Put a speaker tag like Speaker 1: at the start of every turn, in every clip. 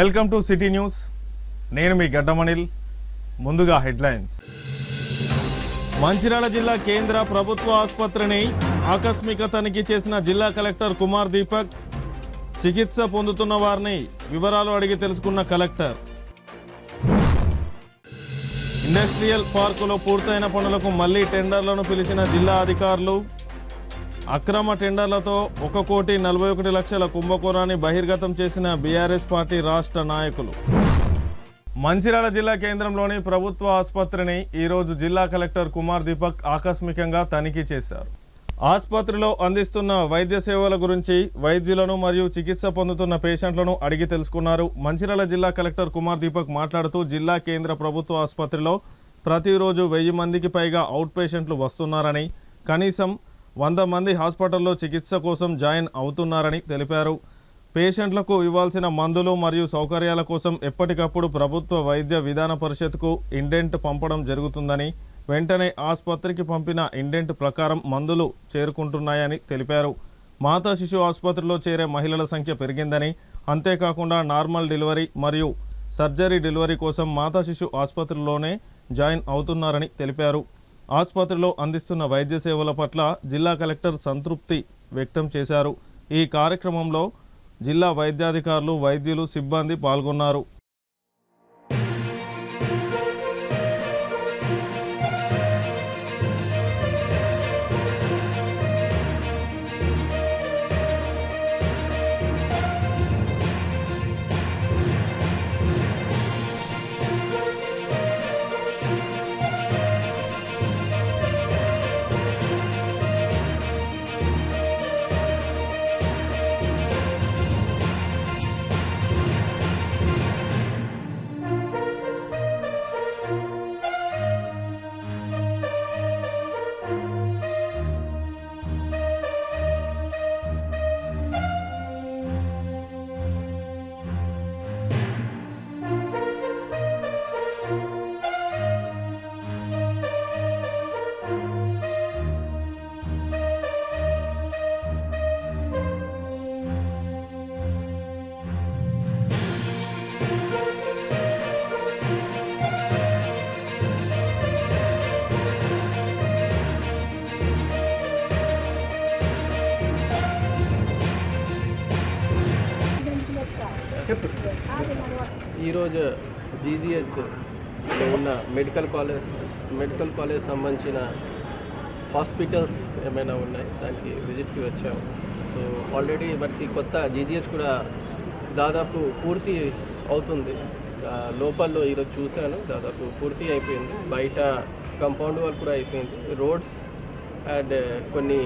Speaker 1: Welcome to city news. నేను మీ గడ్డమణిల్. ముందుగా headlines. Mancherial జిల్లా కేంద్ర ప్రభుత్వ ఆసుపత్రిని ఆకస్మిక తనిఖీ చేసిన జిల్లా కలెక్టర్ కుమార్ దీపక్. చికిత్స పొందుతున్న వారిని వివరాలు అడిగి తెలుసుకున్న కలెక్టర్. ఇండస్ట్రియల్ పార్కులో పూర్తయిన పనులకు మళ్లీ టెండర్లను పిలిచిన జిల్లా అధికారులు. అక్రమ టెండర్లతో 1,41,00,000 కుంభకోణాన్ని బహిర్గతం చేసిన బీఆర్ఎస్ పార్టీ రాష్ట్ర నాయకులు. మంచిర్యాల జిల్లా కేంద్రంలోని ప్రభుత్వ ఆసుపత్రిని ఈరోజు జిల్లా కలెక్టర్ కుమార్ దీపక్ ఆకస్మికంగా తనిఖీ చేశారు. ఆసుపత్రిలో అందిస్తున్న వైద్య సేవల గురించి వైద్యులను మరియు చికిత్స పొందుతున్న పేషెంట్లను అడిగి తెలుసుకున్నారు. మంచిర్యాల జిల్లా కలెక్టర్ కుమార్ దీపక్ మాట్లాడుతూ జిల్లా కేంద్ర ప్రభుత్వ ఆసుపత్రిలో ప్రతిరోజు 1000 మందికి పైగా అవుట్ పేషెంట్లు వస్తున్నారని, కనీసం 100 మంది హాస్పిటల్లో చికిత్స కోసం జాయిన్ అవుతున్నారని తెలిపారు. పేషెంట్లకు ఇవ్వాల్సిన మందులు మరియు సౌకర్యాల కోసం ఎప్పటికప్పుడు ప్రభుత్వ వైద్య విధాన పరిషత్కు ఇండెంట్ పంపడం జరుగుతుందని, వెంటనే ఆసుపత్రికి పంపిన ఇండెంట్ ప్రకారం మందులు చేరుకుంటున్నాయని తెలిపారు. మాతా శిశు ఆసుపత్రిలో చేరే మహిళల సంఖ్య పెరిగిందని, అంతేకాకుండా నార్మల్ డెలివరీ మరియు సర్జరీ డెలివరీ కోసం మాతా శిశు ఆసుపత్రిలోనే జాయిన్ అవుతున్నారని తెలిపారు. ఆసుపత్రిలో అందిస్తున్న వైద్య సేవల పట్ల జిల్లా కలెక్టర్ సంతృప్తి వ్యక్తం చేశారు. ఈ కార్యక్రమంలో జిల్లా వైద్యాధికారులు, వైద్యులు, సిబ్బంది పాల్గొన్నారు.
Speaker 2: ఈరోజు జీజీహెచ్ ఉన్న మెడికల్ కాలేజ్ సంబంధించిన హాస్పిటల్స్ ఏమైనా ఉన్నాయి, దానికి విజిట్కి వచ్చాము. సో ఆల్రెడీ మనకి కొత్త జీజీహెచ్ కూడా దాదాపు పూర్తి అవుతుంది. లోపల్లో ఈరోజు చూశాను, దాదాపు పూర్తి అయిపోయింది. బయట కాంపౌండ్ వాల్ కూడా అయిపోయింది. రోడ్స్ అండ్ కొన్ని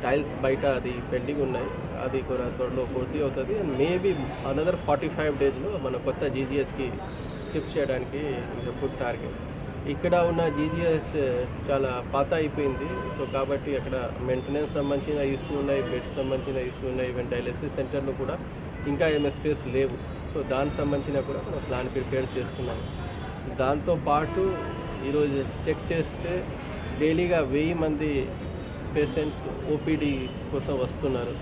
Speaker 2: టైల్స్ బయట అది పెండింగ్ ఉన్నాయి, అది కూడా త్వరలో పూర్తి అవుతుంది. అండ్ మేబీ అనదర్ 45 డేస్లో మన కొత్త జీజీహెచ్కి షిఫ్ట్ చేయడానికి గుడ్ టార్గెట్. ఇక్కడ ఉన్న జీజీహెచ్ చాలా పాత అయిపోయింది. సో కాబట్టి అక్కడ మెయింటెనెన్స్ సంబంధించిన ఇష్యూ ఉన్నాయి, బెడ్స్ సంబంధించిన ఇష్యూ ఉన్నాయి. ఈవెన్ డయాలసిస్ సెంటర్లో కూడా ఇంకా ఎంఎస్పీఎస్ లేవు. సో దానికి సంబంధించిన కూడా మనం ప్లాన్ ప్రిపేర్ చేస్తున్నాం. దాంతోపాటు ఈరోజు చెక్ చేస్తే డైలీగా 1000 మంది పేషెంట్స్ ఓపీడీ కోసం వస్తున్నారు.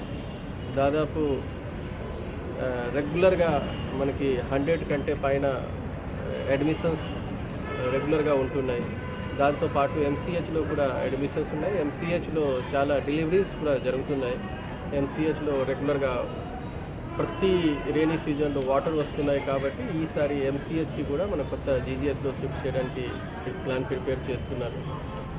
Speaker 2: దాదాపు రెగ్యులర్గా మనకి 100 కంటే పైన అడ్మిషన్స్ రెగ్యులర్గా ఉంటున్నాయి. దాంతోపాటు ఎంసీహెచ్లో కూడా అడ్మిషన్స్ ఉన్నాయి. ఎంసీహెచ్లో చాలా డెలివరీస్ కూడా జరుగుతున్నాయి. ఎంసీహెచ్లో రెగ్యులర్గా ప్రతి రైనీ సీజన్లో వాటర్ వస్తున్నాయి. కాబట్టి ఈసారి ఎంసీహెచ్కి కూడా మన కొత్త జీజీహెచ్లో షిఫ్ట్ చేయడానికి ప్లాన్ ప్రిపేర్ చేస్తున్నారు.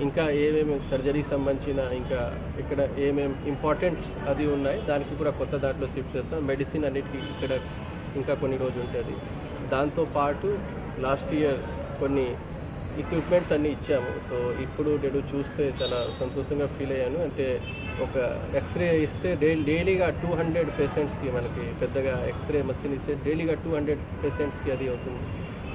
Speaker 2: ఇంకా ఏమేమి సర్జరీ సంబంధించిన ఇంకా ఇక్కడ ఏమేమి ఇంపార్టెంట్స్ అది ఉన్నాయి, దానికి కూడా కొత్త దాంట్లో షిఫ్ట్ చేస్తాం. మెడిసిన్ అన్నిటికీ ఇక్కడ ఇంకా కొన్ని రోజు ఉంటుంది. దాంతోపాటు లాస్ట్ ఇయర్ కొన్ని ఎక్విప్మెంట్స్ అన్నీ ఇచ్చాము. సో ఇప్పుడు నేను చూస్తే చాలా సంతోషంగా ఫీల్ అయ్యాను. అంటే ఒక ఎక్స్రే ఇస్తే డైలీగా 200 పేషెంట్స్కి మనకి పెద్దగా ఎక్స్రే మషిన్ ఇచ్చే డైలీగా 200 పేషెంట్స్కి అది అవుతుంది.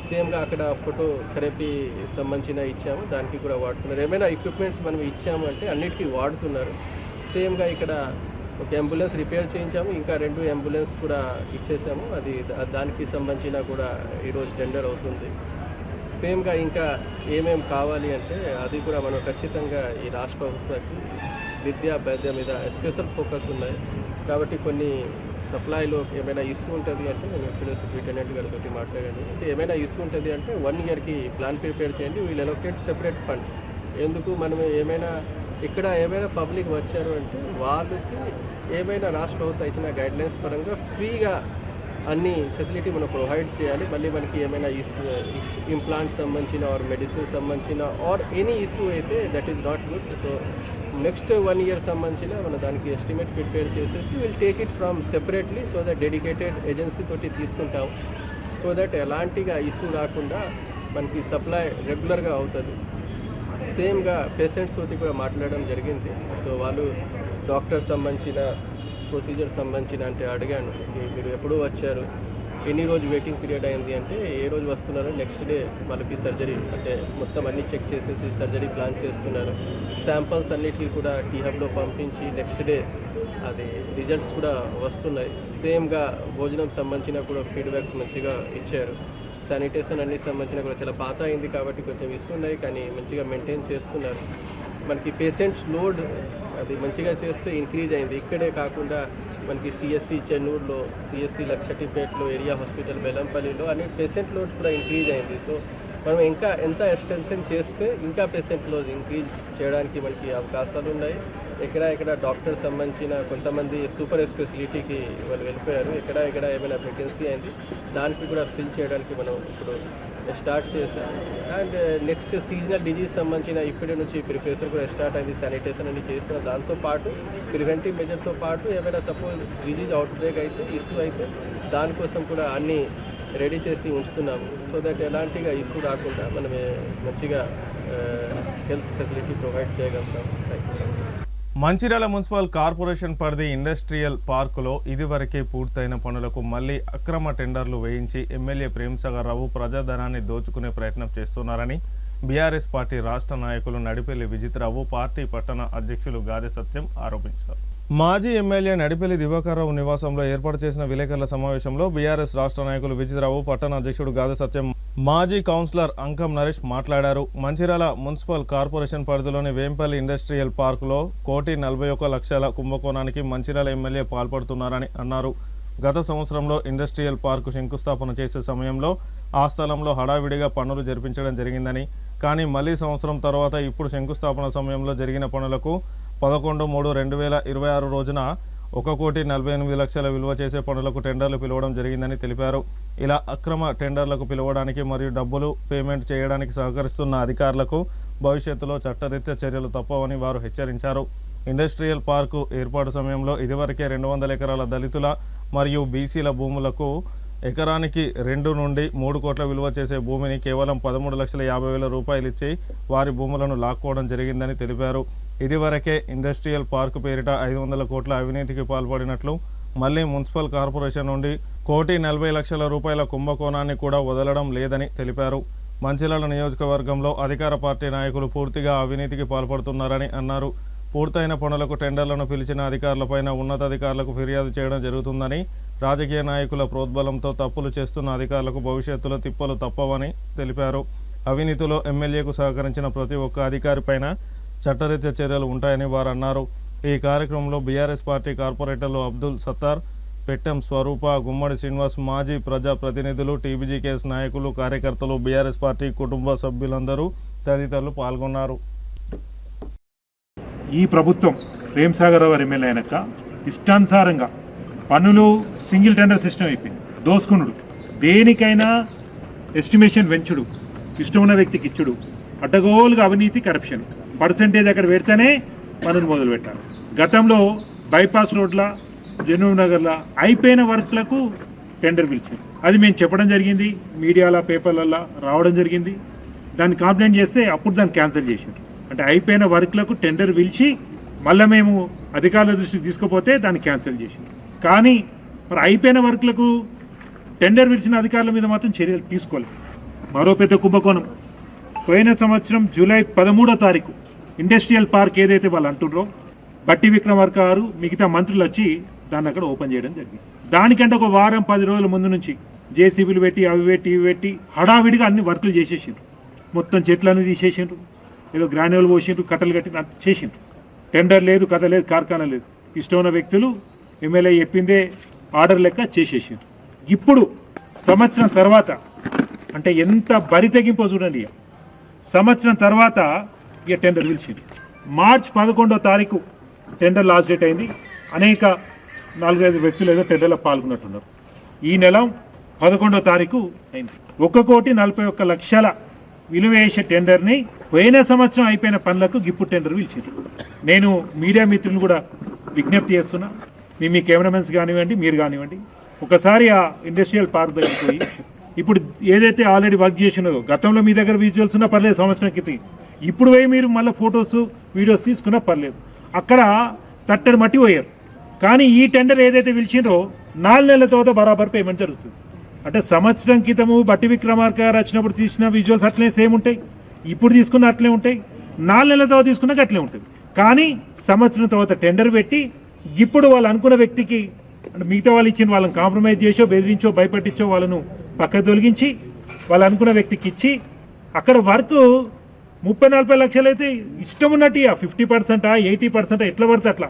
Speaker 2: సేమ్గా అక్కడ ఫోటో థెరపీ సంబంధించిన ఇచ్చాము, దానికి కూడా వాడుతున్నారు. ఏమైనా ఎక్విప్మెంట్స్ మనం ఇచ్చాము అంటే అన్నిటికీ వాడుతున్నారు. సేమ్గా ఇక్కడ ఒక అంబులెన్స్ రిపేర్ చేయించాము, ఇంకా 2 అంబులెన్స్ కూడా ఇచ్చేసాము. అది దానికి సంబంధించిన కూడా ఈరోజు టెండర్ అవుతుంది. సేమ్గా ఇంకా ఏమేమి కావాలి అంటే అది కూడా మనం ఖచ్చితంగా ఈ రాష్ట్ర ప్రభుత్వానికి విద్యా వైద్య మీద స్పెషల్ ఫోకస్ ఉన్నాయి. కాబట్టి కొన్ని సప్లైలో ఏమైనా ఇష్యూ ఉంటుంది అంటే నేను ఇప్పుడే సూపరింటెండెంట్ గారితో మాట్లాడాను. అంటే ఏమైనా ఇష్యూ ఉంటుంది అంటే 1 ఇయర్కి ప్లాన్ ప్రిపేర్ చేయండి, వీళ్ళు అలొకేట్ సెపరేట్ ఫండ్. ఎందుకు మనం ఏమైనా ఇక్కడ ఏమైనా పబ్లిక్ వచ్చారు అంటే వాళ్ళకి ఏమైనా రాష్ట్ర ప్రభుత్వం ఇచ్చిన గైడ్లైన్స్ పరంగా ఫ్రీగా అన్ని ఫెసిలిటీ మనం ప్రొవైడ్ చేయాలి. మళ్ళీ మనకి ఏమైనా ఇష్యూ ఇంప్లాంట్స్ సంబంధించిన ఆర్ మెడిసిన్ సంబంధించిన ఆర్ ఎనీ ఇష్యూ అయితే that is not good. So next 1 year సంబంధించిన మనం దానికి ఎస్టిమేట్ ప్రిపేర్ చేసేసి will take it from separately so that dedicated agency తోటి తీసుకుంటాం. సో దట్ ఎలాంటిగా ఇష్యూ రాకుండా మనకి సప్లై రెగ్యులర్గా అవుతుంది. సేమ్గా పేషెంట్స్ తోటి కూడా మాట్లాడడం జరిగింది. సో వాళ్ళు డాక్టర్ సంబంధించిన ప్రొసీజర్ సంబంధించిన అంటే అడిగాను, మీరు ఎప్పుడు వచ్చారు, ఎన్ని రోజు వెయిటింగ్ పీరియడ్ అయింది అంటే ఏ రోజు వస్తున్నారు, నెక్స్ట్ డే వాళ్ళకి సర్జరీ అంటే మొత్తం అన్నీ చెక్ చేసేసి సర్జరీ ప్లాన్ చేస్తున్నారు. శాంపల్స్ అన్నిటికీ కూడా టీహబ్లో పంపించి నెక్స్ట్ డే అది రిజల్ట్స్ కూడా వస్తున్నాయి. సేమ్గా భోజనం సంబంధించిన కూడా ఫీడ్బ్యాక్స్ మంచిగా ఇచ్చారు. శానిటేషన్ అన్నిటికి సంబంధించిన కూడా చాలా పాత అయింది కాబట్టి కొంచెం ఇస్తున్నాయి, కానీ మంచిగా మెయింటైన్ చేస్తున్నారు. మనకి పేషెంట్స్ లోడ్ అది మంచిగా చేస్తే ఇంక్రీజ్ అయింది. ఇక్కడే కాకుండా మనకి సిఎస్సి చెన్నూరులో, సిఎస్సి లక్షటిపేటలో, ఏరియా హాస్పిటల్ బెల్లంపల్లిలో అన్ని పేషెంట్ లోడ్ కూడా ఇంక్రీజ్ అయింది. సో మనం ఇంకా ఎంత ఎక్స్టెన్షన్ చేస్తే ఇంకా పేషెంట్ లోడ్ ఇంక్రీజ్ చేయడానికి మనకి అవకాశాలు ఉన్నాయి. ఎక్కడ డాక్టర్ సంబంధించిన కొంతమంది సూపర్ స్పెషాలిటీకి వాళ్ళు వెళ్ళిపోయారు. ఎక్కడ ఏమైనా వేకెన్సీ అయింది దానికి కూడా ఫిల్ చేయడానికి మనం ఇప్పుడు స్టార్ట్ చేశాం. అండ్ నెక్స్ట్ సీజనల్ డిజీజ్ సంబంధించిన ఇప్పటి నుంచి ప్రిపరేషన్ కూడా స్టార్ట్ అయింది. శానిటేషన్ అన్ని చేస్తున్నాం. దాంతోపాటు ప్రివెంటివ్ మెజర్తో పాటు ఏమైనా సపోజ్ డిజీజ్ అవుట్ బ్రేక్ అయితే ఇష్యూ అయితే దానికోసం కూడా అన్నీ రెడీ చేసి ఉంచుతున్నాము. సో దట్ ఎలాంటిగా ఇష్యూ రాకుండా మనం మంచిగా హెల్త్ ఫెసిలిటీ ప్రొవైడ్ చేయగలుగుతాం.
Speaker 1: మంచిర్యాల మున్సిపల్ కార్పొరేషన్ పరిధి ఇండస్ట్రియల్ పార్కులో ఇదివరకే పూర్తయిన పనులకు మళ్లీ అక్రమ టెండర్లు వేయించి ఎమ్మెల్యే ప్రేమ్సాగర్ రావు ప్రజాధనాన్ని దోచుకునే ప్రయత్నం చేస్తున్నారని బీఆర్ఎస్ పార్టీ రాష్ట్ర నాయకులు నడిపెల్లి విజిత్రావు, పార్టీ పట్టణ అధ్యక్షులు గాదె సత్యం ఆరోపించారు. మాజీ ఎమ్మెల్యే నడిపెల్లి దివాకర్రావు నివాసంలో ఏర్పాటు చేసిన విలేకరుల సమావేశంలో బీఆర్ఎస్ రాష్ట్ర నాయకులు విజిత్రావు, పట్టణ అధ్యక్షుడు గాదె సత్యం, మాజీ కౌన్సిలర్ అంకం నరేష్ మాట్లాడారు. మంచిర్యాల మున్సిపల్ కార్పొరేషన్ పరిధిలోని వేంపల్లి ఇండస్ట్రియల్ పార్కులో 1,41,00,000 కుంభకోణానికి మంచిర్యాల ఎమ్మెల్యే పాల్పడుతున్నారని అన్నారు. గత సంవత్సరంలో ఇండస్ట్రియల్ పార్కు శంకుస్థాపన చేసే సమయంలో ఆ స్థలంలో హడావిడిగా పనులు జరిపించడం జరిగిందని, కానీ మళ్లీ సంవత్సరం తర్వాత ఇప్పుడు శంకుస్థాపన సమయంలో జరిగిన పనులకు 11/3/2026 రోజున 1,48,00,000 విలువ చేసే పనులకు టెండర్లు పిలవడం జరిగిందని తెలిపారు. ఇలా అక్రమ టెండర్లకు పిలవడానికి మరియు డబ్బులు పేమెంట్ చేయడానికి సహకరిస్తున్న అధికారులకు భవిష్యత్తులో చట్టరీత్యా చర్యలు తప్పవని వారు హెచ్చరించారు. ఇండస్ట్రియల్ పార్కు ఏర్పాటు సమయంలో ఇదివరకే 200 ఎకరాల దళితుల మరియు బీసీల భూములకు ఎకరానికి 2 నుండి 3 కోట్ల విలువ చేసే భూమిని కేవలం 13,50,000 రూపాయలు ఇచ్చి వారి భూములను లాక్కోవడం జరిగిందని తెలిపారు. ఇదివరకే ఇండస్ట్రియల్ పార్కు పేరిట 500 కోట్ల అవినీతికి పాల్పడినట్లు, మళ్లీ మున్సిపల్ కార్పొరేషన్ నుండి 1,40,00,000 రూపాయల కుంభకోణాన్ని కూడా వదలడం లేదని తెలిపారు. మంచిర్యాల నియోజకవర్గంలో అధికార పార్టీ నాయకులు పూర్తిగా అవినీతికి పాల్పడుతున్నారని అన్నారు. పూర్తయిన పనులకు టెండర్లను పిలిచిన అధికారులపైన ఉన్నతాధికారులకు ఫిర్యాదు చేయడం జరుగుతుందని, రాజకీయ నాయకుల ప్రోద్బలంతో తప్పులు చేస్తున్న అధికారులకు భవిష్యత్తులో తిప్పలు తప్పవని తెలిపారు. అవినీతిలో ఎమ్మెల్యేకు సహకరించిన ప్రతి ఒక్క అధికారిపైన చట్టరీత్యా చర్యలు ఉంటాయని వారు అన్నారు. ఈ కార్యక్రమంలో బీఆర్ఎస్ పార్టీ కార్పొరేటర్లు అబ్దుల్ సత్తార్, పెట్టెం స్వరూప, గుమ్మడి శ్రీనివాస్, మాజీ ప్రజా ప్రతినిధులు, టీబీజీకేఎస్ నాయకులు, కార్యకర్తలు, బీఆర్ఎస్ పార్టీ కుటుంబ సభ్యులందరూ తదితరులు పాల్గొన్నారు.
Speaker 3: ఈ ప్రభుత్వం ప్రేమ్సాగర్ రావు ఎమ్మెల్యే అయినాక ఇష్టానుసారంగా పనులు సింగిల్ టెండర్ సిస్టమ్ అయిపోయింది. దోసుకునుడు, దేనికైనా ఎస్టిమేషన్ పెంచుడు, ఇష్టం ఉన్న వ్యక్తికి ఇచ్చుడు, అడ్డగోలుగా అవినీతి, కరప్షన్, పర్సంటేజ్ అక్కడ పెడితేనే పనులు మొదలు పెట్టాలి. గతంలో బైపాస్ రోడ్ల, జనూర్ నగర్ల అయిపోయిన వర్క్లకు టెండర్ పిలిచారు. అది మేము చెప్పడం జరిగింది, మీడియాలో పేపర్లలో రావడం జరిగింది. దాన్ని కంప్లైంట్ చేస్తే అప్పుడు దాన్ని క్యాన్సిల్ చేశారు. అంటే అయిపోయిన వర్క్లకు టెండర్ పిలిచి మళ్ళీ మేము అధికారుల దృష్టికి తీసుకుపోతే దాన్ని క్యాన్సిల్ చేశారు. కానీ మరి అయిపోయిన వర్క్లకు టెండర్ పిలిచిన అధికారుల మీద మాత్రం చర్యలు తీసుకోలేదు. మరో పెద్ద కుంభకోణం, పోయిన సంవత్సరం జూలై 13వ తారీఖు ఇండస్ట్రియల్ పార్క్ ఏదైతే వాళ్ళు అంటున్నారో, బట్టి విక్రమార్క గారు మిగతా మంత్రులు వచ్చి దాన్ని అక్కడ ఓపెన్ చేయడం జరిగింది. దానికంటే ఒక వారం 10 రోజుల ముందు నుంచి జేసీబీలు పెట్టి అవి పెట్టి ఇవి పెట్టి హడావిడిగా అన్ని వర్కులు చేసేసిండ్రు. మొత్తం చెట్లన్నీ తీసేసిండ్రు, ఏదో గ్రాన్యువల్ పోసిండ్రు, కట్టలు కట్టి చేసిండ్రు. టెండర్ లేదు, కథ లేదు, కార్ఖానా లేదు. ఇష్టమైన వ్యక్తులు ఎమ్మెల్యే చెప్పిందే ఆర్డర్ లెక్క చేసేసారు. ఇప్పుడు సంవత్సరం తర్వాత అంటే ఎంత బరి తెగింపో చూడండి. సంవత్సరం తర్వాత ఇక టెండర్ పిలిచింది. మార్చ్ 11వ తారీఖు టెండర్ లాస్ట్ డేట్ అయింది. అనేక 4-5 వ్యక్తులు ఏదో టెండర్లో పాల్గొన్నట్టున్నారు. ఈ నెల 11వ తారీఖు అయింది. 1,41,00,000 విలువ వేసే టెండర్ని పోయిన సంవత్సరం అయిపోయిన పనులకు ఇప్పుడు టెండర్ పిలిచింది. నేను మీడియా మిత్రులు కూడా విజ్ఞప్తి చేస్తున్నా, మీ కెమెరామెన్స్ కానివ్వండి, మీరు కానివ్వండి, ఒకసారి ఆ ఇండస్ట్రియల్ పార్క్ దగ్గర పోయి ఇప్పుడు ఏదైతే ఆల్రెడీ వర్క్ చేసినదో, గతంలో మీ దగ్గర విజువల్స్ ఉన్నా పర్లేదు, సంవత్సరం క్రితం, ఇప్పుడు పోయి మీరు మళ్ళీ ఫొటోస్ వీడియోస్ తీసుకున్నా పర్లేదు, అక్కడ తట్టడి మట్టి పోయారు. కానీ ఈ టెండర్ ఏదైతే పిలిచిందో 4 నెలల తర్వాత బరాబర్ పేమెంట్ జరుగుతుంది. అంటే సంవత్సరం క్రితము బట్టి విక్రమార్క గారు వచ్చినప్పుడు తీసిన విజువల్స్ అట్లే సేమ్ ఉంటాయి, ఇప్పుడు తీసుకున్న అట్లే ఉంటాయి, 4 నెలల తర్వాత తీసుకున్నాక అట్లే ఉంటుంది. కానీ సంవత్సరం తర్వాత టెండర్ పెట్టి ఇప్పుడు వాళ్ళు అనుకున్న వ్యక్తికి, అంటే మిగతా వాళ్ళు ఇచ్చిన వాళ్ళని కాంప్రమైజ్ చేసో, బెదిరించో, భయపట్టించో వాళ్ళను పక్క తొలగించి వాళ్ళు అనుకున్న వ్యక్తికి ఇచ్చి అక్కడ వర్క్ 30-40 లక్షలు అయితే ఇష్టం ఉన్నట్టు 50%, 80% ఎట్లా పడితే అట్లా.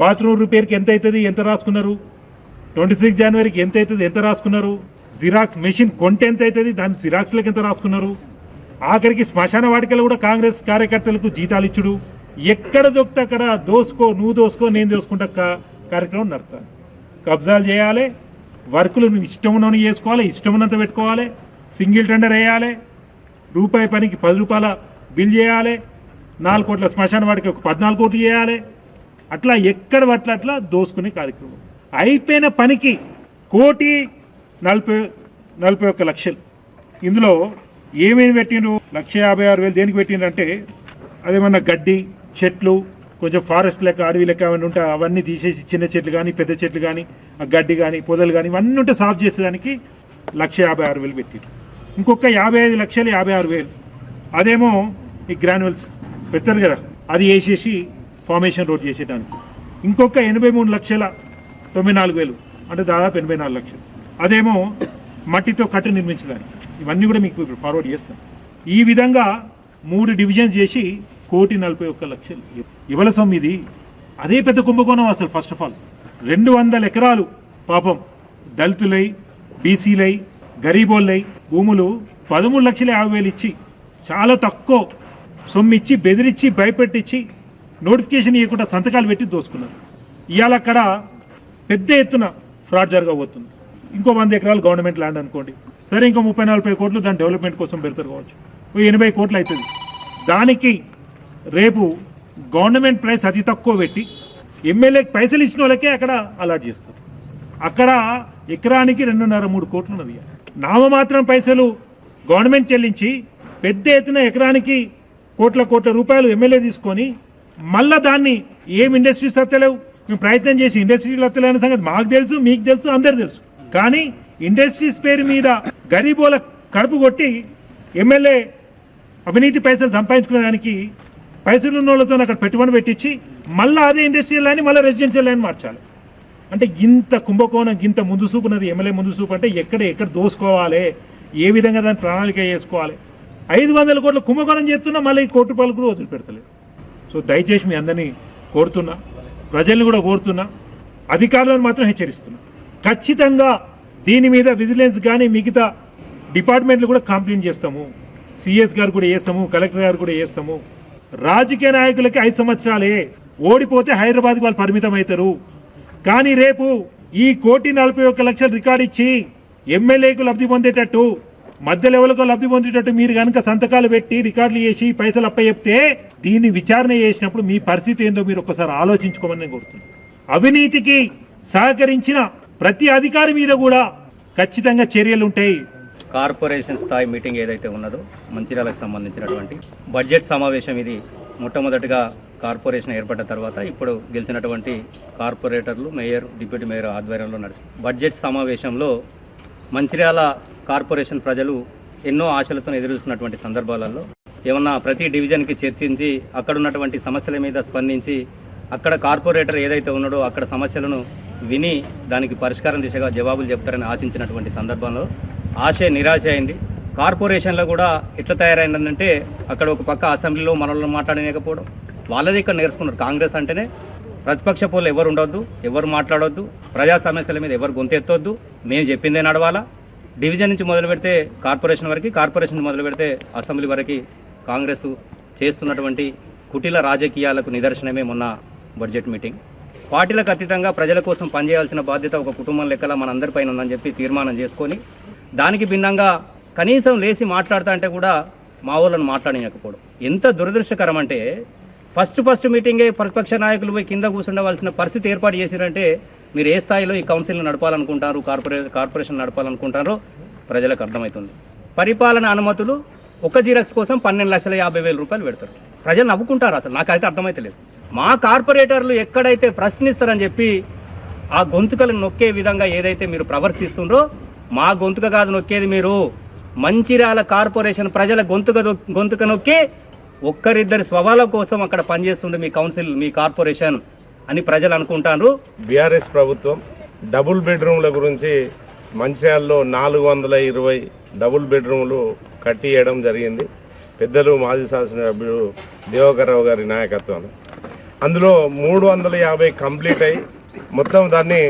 Speaker 3: బాత్రూమ్ రిపేర్కి ఎంత అవుతుంది, ఎంత రాసుకున్నారు, 26 జనవరికి ఎంత అవుతుంది, ఎంత రాసుకున్నారు, జిరాక్స్ మెషిన్ కొంటే ఎంత అవుతుంది, దాని జిరాక్స్లకు ఎంత రాసుకున్నారు, ఆఖరికి శ్మశాన వాటికలు కూడా కాంగ్రెస్ కార్యకర్తలకు జీతాలు ఇచ్చుడు, ఎక్కడ దొరికితే అక్కడ దోసుకో, నువ్వు దోసుకో, నేను దోసుకుంటా కార్యక్రమం నడుపుతాను. కబ్జాలు చేయాలి, వర్కులు ఇష్టం ఉన్నవి చేసుకోవాలి, ఇష్టం ఉన్నంత పెట్టుకోవాలి, సింగిల్ టెండర్ వేయాలి, రూపాయి పనికి 10 రూపాయల బిల్ చేయాలి, 4 కోట్ల శ్మశాన వాటికి ఒక 14 కోట్లు చేయాలి, అట్లా ఎక్కడ పట్ల అట్లా దోసుకునే కార్యక్రమం. అయిపోయిన పనికి 1,41,00,000. ఇందులో ఏమేమి పెట్టిండ్రు, 1,56,000 దేనికి పెట్టిండ్రంటే అదేమన్నా గడ్డి, చెట్లు, కొంచెం ఫారెస్ట్ లెక్క, అడవి లెక్క అవన్నీ ఉంటే అవన్నీ తీసేసి చిన్న చెట్లు కానీ పెద్ద చెట్లు కానీ ఆ గడ్డి కానీ పొదలు కానీ ఇవన్నీ ఉంటే సాఫ్ చేసేదానికి 1,56,000 పెట్టిండ్రు. ఇంకొక 55,56,000 అదేమో ఈ గ్రాన్యువల్స్ పెడతారు కదా, అది వేసేసి ఫార్మేషన్ రోడ్ చేసేటానికి. ఇంకొక 83,94,000 అంటే దాదాపు 84 లక్షలు అదేమో మట్టితో కట్టు నిర్మించడానికి. ఇవన్నీ కూడా మీకు ఫార్వర్డ్ చేస్తాను. ఈ విధంగా 3 డివిజన్స్ చేసి 1,41,00,000 ఇవాళ సొమ్మిది. అదే పెద్ద కుంభకోణం అసలు. ఫస్ట్ ఆఫ్ ఆల్ 200 ఎకరాలు పాపం దళితులై, బీసీలై, గరీబోళ్ళై భూములు 13,50,000 ఇచ్చి చాలా తక్కువ సొమ్మిచ్చి బెదిరించి భయపెట్టించి నోటిఫికేషన్ ఇవ్వకుండా సంతకాలు పెట్టి దోసుకున్నారు. ఇవాళ అక్కడ పెద్ద ఎత్తున ఫ్రాడ్ జరగబోతుంది. ఇంకో 100 ఎకరాలు గవర్నమెంట్ ల్యాండ్ అనుకోండి, సరే ఇంకో 30-40 కోట్లు దాని డెవలప్మెంట్ కోసం పెడతారు కావచ్చు, 80 కోట్లు అవుతుంది. దానికి రేపు గవర్నమెంట్ ప్రైస్ అతి తక్కువ పెట్టి ఎమ్మెల్యేకి పైసలు ఇచ్చిన వాళ్ళకే అక్కడ అలాట్ చేస్తారు. అక్కడ ఎకరానికి 2.5-3 కోట్లు ఉన్నది. నామమాత్రం పైసలు గవర్నమెంట్ చెల్లించి పెద్ద ఎత్తున ఎకరానికి కోట్ల రూపాయలు ఎమ్మెల్యే తీసుకొని మళ్ళా దాన్ని ఏం ఇండస్ట్రీస్ వస్తలేవు, మేము ప్రయత్నం చేసి ఇండస్ట్రీలు వస్తలేని సంగతి మాకు తెలుసు, మీకు తెలుసు, అందరు తెలుసు. కానీ ఇండస్ట్రీస్ పేరు మీద గరీబోల కడుపు కొట్టి ఎమ్మెల్యే అవినీతి పైసలు సంపాదించుకునే దానికి పైసలు ఉన్న వాళ్ళతో అక్కడ పెట్టుబడి పెట్టించి మళ్ళీ అదే ఇండస్ట్రియల్ లైన్ మళ్ళీ రెసిడెన్షియల్ లైన్ మార్చాలి. అంటే ఇంత కుంభకోణం, ఇంత ముందు చూపు ఉన్నది ఎమ్మెల్యే ముందు చూపు. అంటే ఎక్కడ దోసుకోవాలి, ఏ విధంగా దాన్ని ప్రణాళిక చేసుకోవాలి. 500 కోట్ల కుంభకోణం చేస్తున్నా మళ్ళీ 1 కోటి రూపాయలు కూడా వదిలిపెడతలేదు. సో దయచేసి మీ అందరినీ కోరుతున్నా, ప్రజల్ని కూడా కోరుతున్నా, అధికారులను మాత్రం హెచ్చరిస్తున్నా, ఖచ్చితంగా దీని మీద విజిలెన్స్ కానీ మిగతా డిపార్ట్మెంట్లు కూడా కంప్లైంట్ చేస్తాము. సిఎస్ గారు కూడా చేస్తాము, కలెక్టర్ గారు కూడా చేస్తాము. రాజకీయ నాయకులకి 5 సంవత్సరాలే, ఓడిపోతే హైదరాబాద్కి వాళ్ళు పరిమితం అవుతారు. కానీ రేపు ఈ 1,41,00,000 రికార్డు ఇచ్చి ఎమ్మెల్యేకు లబ్ధి పొందేటట్టు, మధ్య లెవెల్కు లబ్ధి పొందేటట్టు మీరు కనుక సంతకాలు పెట్టి రికార్డులు చేసి పైసలు అప్పచెప్తే దీన్ని విచారణ చేసినప్పుడు మీ పరిస్థితి ఏందో మీరు ఒక్కసారి ఆలోచించుకోమని నేను కోరుతున్నాను. అవినీతికి సహకరించిన ప్రతి అధికారి మీద కూడా ఖచ్చితంగా చర్యలు ఉంటాయి.
Speaker 4: కార్పొరేషన్ స్థాయి మీటింగ్ ఏదైతే ఉన్నదో మంచిర్యాలకు సంబంధించినటువంటి బడ్జెట్ సమావేశం ఇది. మొట్టమొదటిగా కార్పొరేషన్ ఏర్పడ్డ తర్వాత ఇప్పుడు గెలిచినటువంటి కార్పొరేటర్లు, మేయర్, డిప్యూటీ మేయర్ ఆధ్వర్యంలో నడిచి బడ్జెట్ సమావేశంలో మంచిర్యాల కార్పొరేషన్ ప్రజలు ఎన్నో ఆశలతో ఎదురుస్తున్నటువంటి సందర్భాలలో ఏమన్నా ప్రతి డివిజన్కి చర్చించి అక్కడ ఉన్నటువంటి సమస్యల మీద స్పందించి అక్కడ కార్పొరేటర్ ఏదైతే ఉన్నాడో అక్కడ సమస్యలను విని దానికి పరిష్కారం దిశగా జవాబులు చెప్తారని ఆశించినటువంటి సందర్భంలో ఆశ నిరాశ అయింది. కార్పొరేషన్లో కూడా ఎట్లా తయారైందంటే అక్కడ ఒక పక్క అసెంబ్లీలో మనల్ని మాట్లాడలేకపోవడం, వాళ్ళది ఇక్కడ నేర్చుకున్నారు. కాంగ్రెస్ అంటేనే ప్రతిపక్ష పోలు ఎవరు ఉండొద్దు, ఎవరు మాట్లాడొద్దు, ప్రజా సమస్యల మీద ఎవరు గొంతెత్తొద్దు, మేము చెప్పిందే నడవాలా. డివిజన్ నుంచి మొదలు పెడితే కార్పొరేషన్ వరకు, కార్పొరేషన్ నుంచి మొదలు పెడితే అసెంబ్లీ వరకు కాంగ్రెస్ చేస్తున్నటువంటి కుటిల రాజకీయాలకు నిదర్శనమే మొన్న బడ్జెట్ మీటింగ్. పార్టీలకు అతీతంగా ప్రజల కోసం పనిచేయాల్సిన బాధ్యత ఒక కుటుంబం లెక్కలా మనందరిపైన ఉందని చెప్పి తీర్మానం చేసుకొని దానికి భిన్నంగా కనీసం లేచి మాట్లాడుతా అంటే కూడా మా వాళ్ళని మాట్లాడలేకపోవడం ఎంత దురదృష్టకరం అంటే ఫస్ట్ మీటింగే ప్రతిపక్ష నాయకులు పోయి కింద కూర్చుండవలసిన పరిస్థితి ఏర్పాటు చేసిరంటే మీరు ఏ స్థాయిలో ఈ కౌన్సిల్ని నడపాలనుకుంటారు, కార్పొరేషన్ నడపాలనుకుంటారో ప్రజలకు అర్థమవుతుంది. పరిపాలన అనుమతులు ఒక జిరాక్స్ కోసం 12,50,000 రూపాయలు పెడతారు. ప్రజలు నవ్వుకుంటారు. అసలు నాకైతే అర్థమైతలేదు. మా కార్పొరేటర్లు ఎక్కడైతే ప్రశ్నిస్తారని చెప్పి ఆ గొంతుకలను నొక్కే విధంగా ఏదైతే మీరు ప్రవర్తిస్తుండ్రో, మా గొంతుక కాదు నొక్కేది, మీరు మంచిర్యాల కార్పొరేషన్ ప్రజల గొంతుక నొక్కి ఒక్కరిద్దరి స్వభావాల కోసం అక్కడ పనిచేస్తుండే మీ కౌన్సిల్, మీ కార్పొరేషన్ అని ప్రజలు అనుకుంటారు.
Speaker 5: బీఆర్ఎస్ ప్రభుత్వం డబుల్ బెడ్రూమ్ల గురించి మంచిర్యాలలో 420 డబుల్ బెడ్రూమ్లు కట్టియడం జరిగింది. పెద్దలు మాజీ శాసనసభ్యుడు దివాకర్రావు గారి నాయకత్వం. అందులో 350 కంప్లీట్ అయ్యి మొత్తం దాన్ని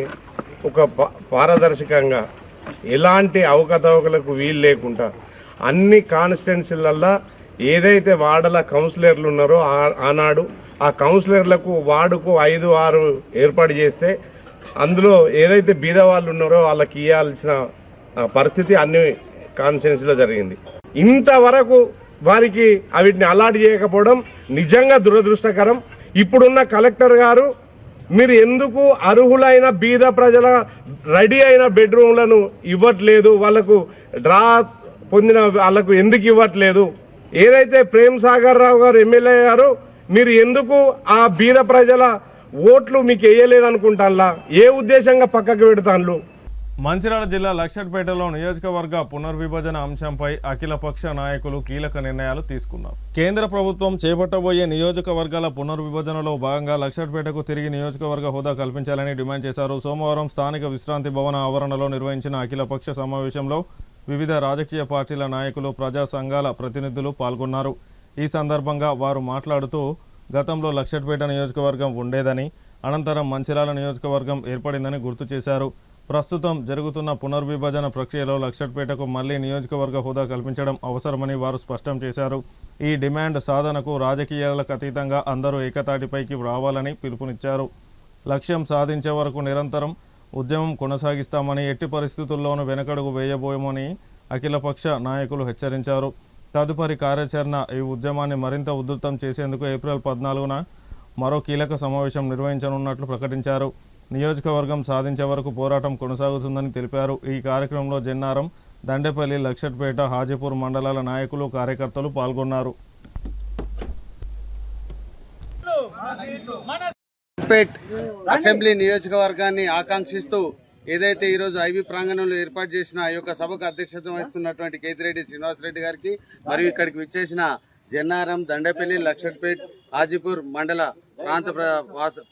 Speaker 5: ఒక పారదర్శకంగా ఎలాంటి అవకతవకలకు వీలు లేకుండా అన్ని కాన్స్టిట్యున్సీలల్లో ఏదైతే వార్డుల కౌన్సిలర్లు ఉన్నారో ఆనాడు ఆ కౌన్సిలర్లకు వార్డుకు 5-6 ఏర్పాటు చేస్తే అందులో ఏదైతే బీద వాళ్ళు ఉన్నారో వాళ్ళకి ఇవ్వాల్సిన పరిస్థితి అన్ని కాన్స్టిట్యున్సీలో జరిగింది. ఇంతవరకు వారికి వీటిని అలాట్ చేయకపోవడం నిజంగా దురదృష్టకరం. ఇప్పుడున్న కలెక్టర్ గారు మీరు ఎందుకు అర్హులైన బీద ప్రజల రెడీ అయిన బెడ్రూమ్లను ఇవ్వట్లేదు, వాళ్ళకు డ్రా పొందిన వాళ్ళకు ఎందుకు ఇవ్వట్లేదు? ఏదైతే ప్రేమ్ సాగర్ రావు గారు ఎమ్మెల్యే గారు మీరు ఎందుకు ఆ బీద ప్రజల ఓట్లు మీకు వేయలేదనుకుంటాన్లా? ఏ ఉద్దేశంగా పక్కకు పెడతాన్లు?
Speaker 1: మంచిర్యాల జిల్లా లక్షట్పేటలో నియోజకవర్గ పునర్విభజన అంశంపై అఖిలపక్ష నాయకులు కీలక నిర్ణయాలు తీసుకున్నారు. కేంద్ర ప్రభుత్వం చేపట్టబోయే నియోజకవర్గాల పునర్విభజనలో భాగంగా లక్షట్పేటకు తిరిగి నియోజకవర్గ హోదా కల్పించాలని డిమాండ్ చేశారు. సోమవారం స్థానిక విశ్రాంతి భవన ఆవరణలో నిర్వహించిన అఖిలపక్ష సమావేశంలో వివిధ రాజకీయ పార్టీల నాయకులు, ప్రజా సంఘాల ప్రతినిధులు పాల్గొన్నారు. ఈ సందర్భంగా వారు మాట్లాడుతూ గతంలో లక్షట్పేట నియోజకవర్గం ఉండేదని, అనంతరం మంచిర్యాల నియోజకవర్గం ఏర్పడిందని గుర్తు చేశారు. ప్రస్తుతం జరుగుతున్న పునర్విభజన ప్రక్రియలో లక్షట్పేటకు మళ్లీ నియోజకవర్గ హోదా కల్పించడం అవసరమని వారు స్పష్టం చేశారు. ఈ డిమాండ్ సాధనకు రాజకీయాలకు అతీతంగా అందరూ ఏకతాటిపైకి రావాలని పిలుపునిచ్చారు. లక్ష్యం సాధించే వరకు నిరంతరం ఉద్యమం కొనసాగిస్తామని, ఎట్టి పరిస్థితుల్లోనూ వెనకడుగు వేయబోయమని అఖిలపక్ష నాయకులు హెచ్చరించారు. తదుపరి కార్యాచరణ ఈ ఉద్యమాన్ని మరింత ఉధృతం చేసేందుకు ఏప్రిల్ 14న మరో కీలక సమావేశం నిర్వహించనున్నట్లు ప్రకటించారు. నియోజకవర్గం సాధించే వరకు పోరాటం కొనసాగుతుందని తెలిపారు. ఈ కార్యక్రమంలో జెన్నారం, దండేపల్లి, లక్షట్పేట, హాజీపూర్ మండలాల నాయకులు, కార్యకర్తలు పాల్గొన్నారు.
Speaker 6: అసెంబ్లీ నియోజకవర్గాన్ని ఆకాంక్షిస్తూ ఏదైతే ఈరోజు ఐబీ ప్రాంగణంలో ఏర్పాటు చేసిన ఈ యొక్క సభకు అధ్యక్షత వహిస్తున్నటువంటి కేతిరెడ్డి శ్రీనివాసరెడ్డి గారికి, మరియు ఇక్కడికి విచ్చేసిన జెన్నారం, దండేపల్లి, లక్షట్పేట్, హాజీపూర్ మండల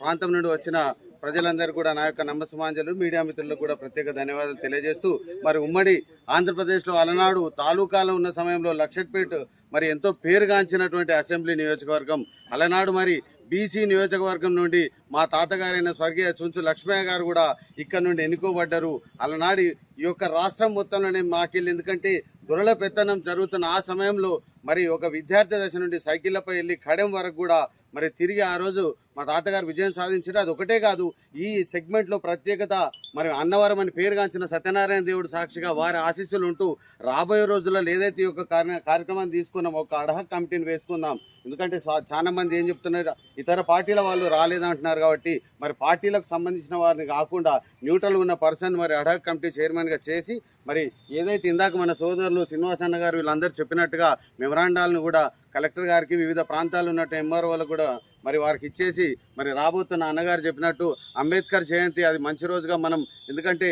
Speaker 6: ప్రాంతం నుండి వచ్చిన ప్రజలందరూ కూడా నా యొక్క నమస్సమాంజలు, మీడియా మిత్రులకు కూడా ప్రత్యేక ధన్యవాదాలు తెలియజేస్తూ, మరి ఉమ్మడి ఆంధ్రప్రదేశ్లో అలనాడు తాలూకాలో ఉన్న సమయంలో లక్షట్పేట్ మరి ఎంతో పేరుగాంచినటువంటి అసెంబ్లీ నియోజకవర్గం. అలనాడు మరి బీసీ నియోజకవర్గం నుండి మా తాతగారైన స్వర్గీయ చుంచు లక్ష్మయ్య గారు కూడా ఇక్కడ నుండి ఎన్నుకోబడ్డారు. అలనాడు ఈ యొక్క రాష్ట్రం మొత్తంలోనే మాకెళ్ళి, ఎందుకంటే దొరల పెత్తనం జరుగుతున్న ఆ సమయంలో మరి ఒక విద్యార్థి దశ నుండి సైకిళ్లపై వెళ్ళి ఖడెం వరకు కూడా మరి తిరిగి ఆ రోజు మా తాతగారు విజయం సాధించారు. అది ఒకటే కాదు, ఈ సెగ్మెంట్లో ప్రత్యేకత మరి అన్నవరం అని పేరుగాంచిన సత్యనారాయణ దేవుడు సాక్షిగా వారి ఆశీస్సులు ఉంటూ రాబోయే రోజుల్లో ఏదైతే ఈ యొక్క కార్యక్రమాన్ని తీసుకున్నాం, ఒక అడ్హాక్ కమిటీని వేసుకుందాం. ఎందుకంటే చాలా మంది ఏం చెప్తున్నారు, ఇతర పార్టీల వాళ్ళు రాలేదంటున్నారు. కాబట్టి మరి పార్టీలకు సంబంధించిన వారిని కాకుండా న్యూట్రల్ ఉన్న పర్సన్ మరి అడ్హాక్ కమిటీ చైర్మన్గా చేసి మరి ఏదైతే ఇందాక మన సోదరులు శ్రీనివాసన్న గారు వీళ్ళందరూ చెప్పినట్టుగా మెమరాండాలను కూడా కలెక్టర్ గారికి, వివిధ ప్రాంతాల్లో ఉన్నట్టు ఎంఆర్ఓలకు కూడా మరి వారికి ఇచ్చేసి మరి రాబోతున్న అన్నగారు చెప్పినట్టు అంబేద్కర్ జయంతి అది మంచి రోజుగా మనం, ఎందుకంటే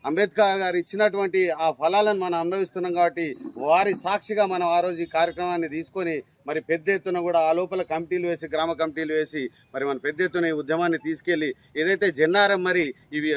Speaker 6: అంబేద్కర్ గారు ఇచ్చినటువంటి ఆ ఫలాలను మనం అనుభవిస్తున్నాం. కాబట్టి వారి సాక్షిగా మనం ఆ రోజు ఈ కార్యక్రమాన్ని తీసుకొని మరి పెద్ద ఎత్తున కూడా ఆ లోపల కమిటీలు వేసి, గ్రామ కమిటీలు వేసి మరి మన పెద్ద ఎత్తున ఈ ఉద్యమాన్ని తీసుకెళ్ళి ఏదైతే జెన్నారం మరి ఇవి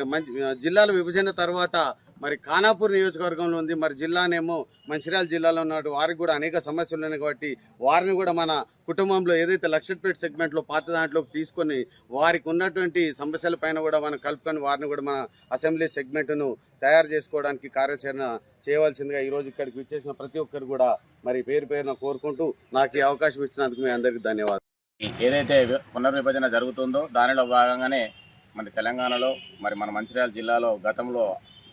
Speaker 6: జిల్లాల విభజన తర్వాత మరి ఖానాపూర్ నియోజకవర్గంలో ఉంది. మరి జిల్లానేమో మంచిర్యాల జిల్లాలో ఉన్నట్టు వారికి కూడా అనేక సమస్యలు ఉన్నాయి కాబట్టి వారిని కూడా మన కుటుంబంలో ఏదైతే లక్షపేట సెగ్మెంట్లో పాత దాంట్లోకి తీసుకొని వారికి ఉన్నటువంటి సమస్యల పైన కూడా మనం కలుపుకొని వారిని కూడా మన అసెంబ్లీ సెగ్మెంట్ను తయారు చేసుకోవడానికి కార్యాచరణ చేయవలసిందిగా ఈరోజు ఇక్కడికి విచ్చేసిన ప్రతి ఒక్కరు కూడా మరి పేరు పేరున కోరుకుంటూ నాకు ఈ అవకాశం ఇచ్చినందుకు మీ అందరికీ ధన్యవాదాలు.
Speaker 7: ఏదైతే పునర్విభజన జరుగుతుందో దానిలో భాగంగానే మరి తెలంగాణలో మరి మన మంచిర్యాల జిల్లాలో గతంలో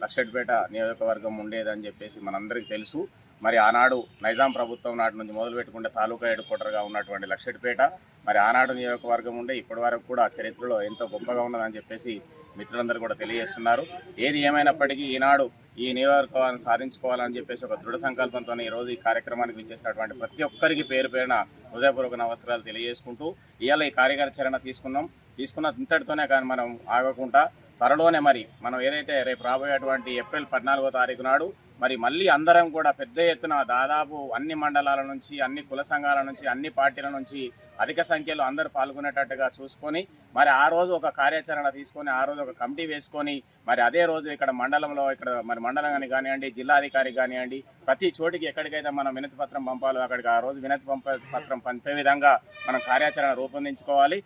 Speaker 7: లక్షపేట నియోజకవర్గం ఉండేదని చెప్పేసి మనందరికీ తెలుసు. మరి ఆనాడు నైజాం ప్రభుత్వం నాటి నుంచి మొదలు పెట్టుకుంటే తాలూకా హెడ్ క్వార్టర్గా ఉన్నటువంటి లక్షపేట మరి ఆనాడు నియోజకవర్గం ఉండే ఇప్పటి వరకు కూడా చరిత్రలో ఎంతో గొప్పగా ఉన్నదని చెప్పేసి మిత్రులందరూ కూడా తెలియజేస్తున్నారు. ఏది ఏమైనప్పటికీ ఈనాడు ఈ నియోజకవర్గాన్ని సాధించుకోవాలని చెప్పేసి ఒక దృఢ సంకల్పంతో ఈరోజు ఈ కార్యక్రమానికి విచ్చేసినటువంటి ప్రతి ఒక్కరికి పేరు పేరున హృదయపూర్వక నమస్కారాలు తెలియజేసుకుంటూ ఇవాళ ఈ కార్యాచరణ తీసుకున్న ఇంతటితోనే కానీ మనం ఆగకుండా త్వరలోనే మరి మనం ఏదైతే రేపు రాబోయేటువంటి ఏప్రిల్ 14వ తారీఖు నాడు మరి మళ్ళీ అందరం కూడా పెద్ద ఎత్తున దాదాపు అన్ని మండలాల నుంచి అన్ని కుల సంఘాల నుంచి అన్ని పార్టీల నుంచి అధిక సంఖ్యలో అందరూ పాల్గొనేటట్టుగా చూసుకొని మరి ఆ రోజు ఒక కార్యాచరణ తీసుకొని ఆ రోజు ఒక కమిటీ వేసుకొని మరి అదే రోజు ఇక్కడ మండలంలో ఇక్కడ మరి మండలం కానివ్వండి జిల్లాధికారి కానివ్వండి ప్రతి చోటికి ఎక్కడికైతే మనం వినతి పత్రం పంపాలో అక్కడికి ఆ రోజు వినతి పత్రం పంపే విధంగా మనం కార్యాచరణ రూపొందించుకోవాలి.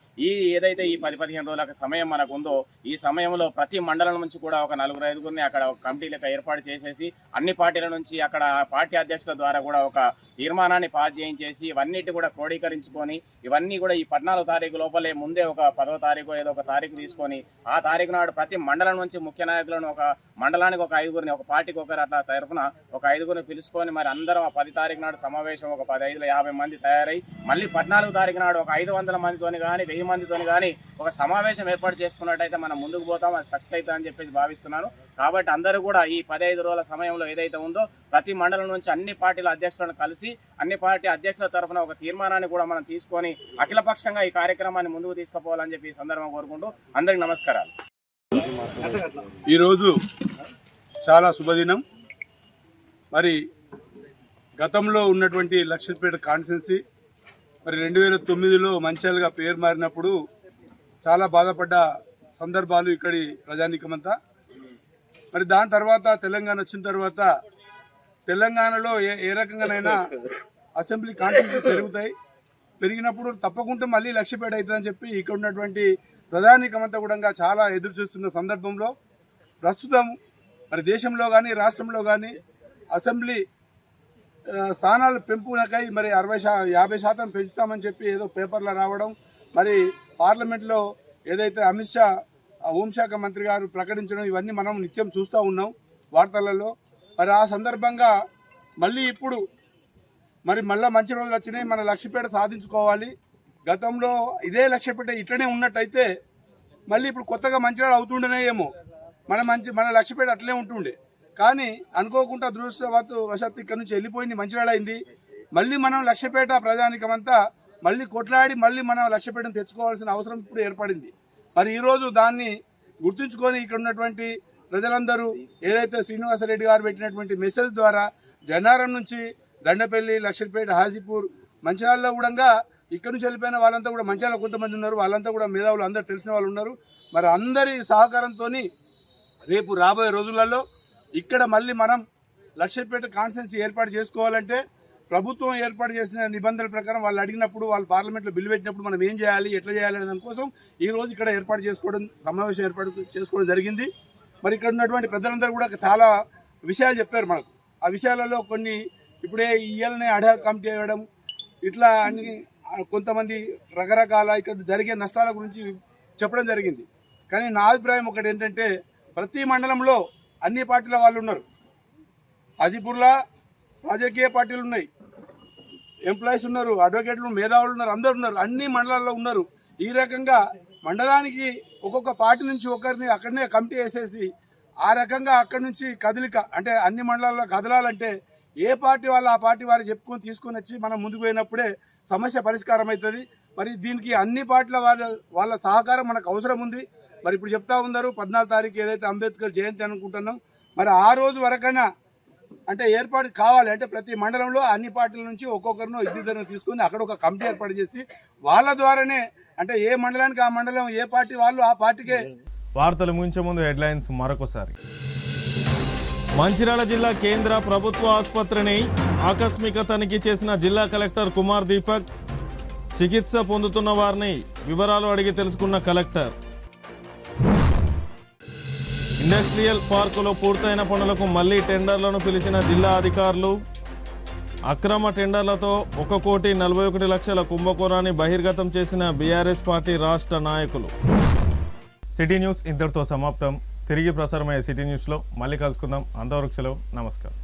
Speaker 7: ఏదైతే ఈ 10-15 రోజుల సమయం మనకు ఉందో ఈ సమయంలో ప్రతి మండలం నుంచి కూడా ఒక 4-5 అక్కడ ఒక కమిటీ లెక్క ఏర్పాటు చేసేసి అన్ని పార్టీల నుంచి అక్కడ పార్టీ అధ్యక్షుల ద్వారా కూడా ఒక తీర్మానాన్ని పాస్ చేయించేసి ఇవన్నిటి కూడా క్రోడీకరించుకొని ఇవన్నీ కూడా ఈ 14వ తారీఖు లోపలే ముందే ఒక 10వ తారీఖు ఏదో ఒక తారీఖు తీసుకొని ఆ తారీఖు నాడు ప్రతి మండలం నుంచి ముఖ్య నాయకులను ఒక మండలానికి ఒక 5గురిని ఒక పార్టీకి ఒకరు అట్లా తరఫున ఒక 5గురిని పిలుచుకొని మరి అందరం ఆ 10 తారీఖు నాడు సమావేశం ఒక 15-50 మంది తయారై మళ్ళీ 14వ తారీఖు నాడు ఒక 500 మందితోని కానీ 1000 మందితోని కానీ ఒక సమావేశం ఏర్పాటు చేసుకున్నట్టయితే మనం ముందుకు పోతాం, అది సక్సెస్ అవుతుందని చెప్పేసి భావిస్తున్నాను. కాబట్టి అందరూ కూడా ఈ 15 రోజుల సమయంలో ఏదైతే ఉందో ప్రతి మండలం నుంచి అన్ని పార్టీల అధ్యక్షులను కలిసి అన్ని పార్టీ అధ్యక్షుల తరఫున ఒక తీర్మానాన్ని కూడా మనం తీసుకొని అఖిలపక్షంగా ఈ కార్యక్రమాన్ని ముందుకు తీసుకుపోవాలని చెప్పి ఈ సందర్భంగా కోరుకుంటూ అందరికి నమస్కారాలు.
Speaker 8: ఈరోజు చాలా శుభదినం. మరి గతంలో ఉన్నటువంటి లక్షపేట కాన్స్టిట్యున్సీ మరి 2009లో మంచిర్యాలగా పేరు మారినప్పుడు చాలా బాధపడ్డ సందర్భాలు ఇక్కడి ప్రజానీకమంతా. మరి దాని తర్వాత తెలంగాణ వచ్చిన తర్వాత తెలంగాణలో ఏ రకంగానైనా అసెంబ్లీ కాన్స్టిట్యున్సీ పెరిగినప్పుడు తప్పకుండా మళ్ళీ లక్షపేట అవుతుందని చెప్పి ఇక్కడ ఉన్నటువంటి ప్రజానీకమంతా కూడా చాలా ఎదురు చూస్తున్న సందర్భంలో ప్రస్తుతం మరి దేశంలో కానీ రాష్ట్రంలో కానీ అసెంబ్లీ స్థానాలు పెంపునకై మరి 50% పెంచుతామని చెప్పి ఏదో పేపర్లో రావడం, మరి పార్లమెంట్లో ఏదైతే అమిత్ షా హోంశాఖ మంత్రి గారు ప్రకటించడం ఇవన్నీ మనం నిత్యం చూస్తూ ఉన్నాం వార్తలలో. మరి ఆ సందర్భంగా మళ్ళీ ఇప్పుడు మరి మళ్ళీ మంచి రోజులు వచ్చినాయి, మన లక్షపేట సాధించుకోవాలి. గతంలో ఇదే లక్షపేట ఇట్లనే ఉన్నట్టయితే మళ్ళీ ఇప్పుడు కొత్తగా మంచిర్యాల అవుతుండేనే ఏమో, మన లక్షపేట అట్లే ఉంటుండే. కానీ అనుకోకుండా దురదృష్టవశాత్తు ఇక్కడ నుంచి వెళ్ళిపోయింది, మంచిర్యాల అయింది. మళ్ళీ మనం లక్షపేట ప్రజానికమంతా మళ్ళీ కొట్లాడి మళ్ళీ మనం లక్షపేటను తెచ్చుకోవాల్సిన అవసరం ఇప్పుడు ఏర్పడింది. మరి ఈరోజు దాన్ని గుర్తుంచుకొని ఇక్కడ ఉన్నటువంటి ప్రజలందరూ ఏదైతే శ్రీనివాసరెడ్డి గారు పెట్టినటువంటి మెసేజ్ ద్వారా జనారం నుంచి దండపల్లి, లక్షపేట, హాజీపూర్, మంచిర్యాలలో కూడా ఇక్కడ నుంచి వెళ్ళిపోయిన వాళ్ళంతా కూడా మంచిర్యాల కొంతమంది ఉన్నారు, వాళ్ళంతా కూడా మేధావులు అందరూ తెలిసిన వాళ్ళు ఉన్నారు. మరి అందరి సహకారంతో రేపు రాబోయే రోజులలో ఇక్కడ మళ్ళీ మనం లక్షపేట కాన్స్టిట్యున్సీ ఏర్పాటు చేసుకోవాలంటే ప్రభుత్వం ఏర్పాటు చేసిన నిబంధనల ప్రకారం వాళ్ళు అడిగినప్పుడు వాళ్ళు పార్లమెంట్లో బిల్లు పెట్టినప్పుడు మనం ఏం చేయాలి, ఎట్లా చేయాలి అనే దానికోసం ఈరోజు ఇక్కడ సమావేశం ఏర్పాటు చేసుకోవడం జరిగింది. మరి ఇక్కడ ఉన్నటువంటి పెద్దలందరూ కూడా చాలా విషయాలు చెప్పారు మనకు. ఆ విషయాలలో కొన్ని ఇప్పుడే ఇయ్యాలనే అడా కమిటీ వేయడం ఇట్లా అన్ని కొంతమంది రకరకాల ఇక్కడ జరిగే నష్టాల గురించి చెప్పడం జరిగింది. కానీ నా అభిప్రాయం ఒకటి ఏంటంటే ప్రతి మండలంలో అన్ని పార్టీల వాళ్ళు ఉన్నారు. హాజీపూర్లో రాజకీయ పార్టీలు ఉన్నాయి, ఎంప్లాయీస్ ఉన్నారు, అడ్వకేట్లు, మేధావులు ఉన్నారు, అందరు ఉన్నారు, అన్ని మండలాల్లో ఉన్నారు. ఈ రకంగా మండలానికి ఒక్కొక్క పార్టీ నుంచి ఒకరిని అక్కడనే కమిటీ వేసేసి ఆ రకంగా అక్కడి నుంచి కదలిక అంటే అన్ని మండలాల్లో కదలాలంటే ఏ పార్టీ వాళ్ళు ఆ పార్టీ వారు చెప్పుకొని తీసుకొని వచ్చి మనం ముందుకు పోయినప్పుడే సమస్య పరిష్కారం అవుతుంది. మరి దీనికి అన్ని పార్టీల వాళ్ళ సహకారం మనకు అవసరం ఉంది. మరి ఇప్పుడు చెప్తా ఉన్నారు 14 తారీఖు ఏదైతే అంబేద్కర్ జయంతి అనుకుంటున్నాం, మరి ఆ రోజు వరకైనా అంటే ఏర్పాటు కావాలి. అంటే ప్రతి మండలంలో అన్ని పార్టీల నుంచి ఒక్కొక్కరినో ఇద్దరినో తీసుకొని అక్కడ ఒక కమిటీ ఏర్పాటు చేసి వాళ్ళ ద్వారానే అంటే ఏ మండలానికి ఆ మండలం ఏ పార్టీ వాళ్ళు ఆ పార్టీకే.
Speaker 1: వార్తలు ముగించే ముందు హెడ్లైన్స్ మరొకసారి. మంచిర్యాల జిల్లా కేంద్ర ప్రభుత్వ ఆసుపత్రిని ఆకస్మిక తనిఖీ చేసిన జిల్లా కలెక్టర్ కుమార్ దీపక్. చికిత్స పొందుతున్న వారిని వివరాలు అడిగి తెలుసుకున్న కలెక్టర్. ఇండస్ట్రియల్ పార్కులో పూర్తయిన పనులకు మళ్లీ టెండర్లను పిలిచిన జిల్లా అధికారులు. అక్రమ టెండర్లతో 1,41,00,000 కుంభకోణాన్ని బహిర్గతం చేసిన బీఆర్ఎస్ పార్టీ రాష్ట్ర నాయకులు. సిటీ న్యూస్ ఇంతటితో సమాప్తం. తిరిగి ప్రసారమయ్యే సిటీ న్యూస్లో మళ్ళీ కలుసుకుందాం. అంతవరకు సెలవు. నమస్కారం.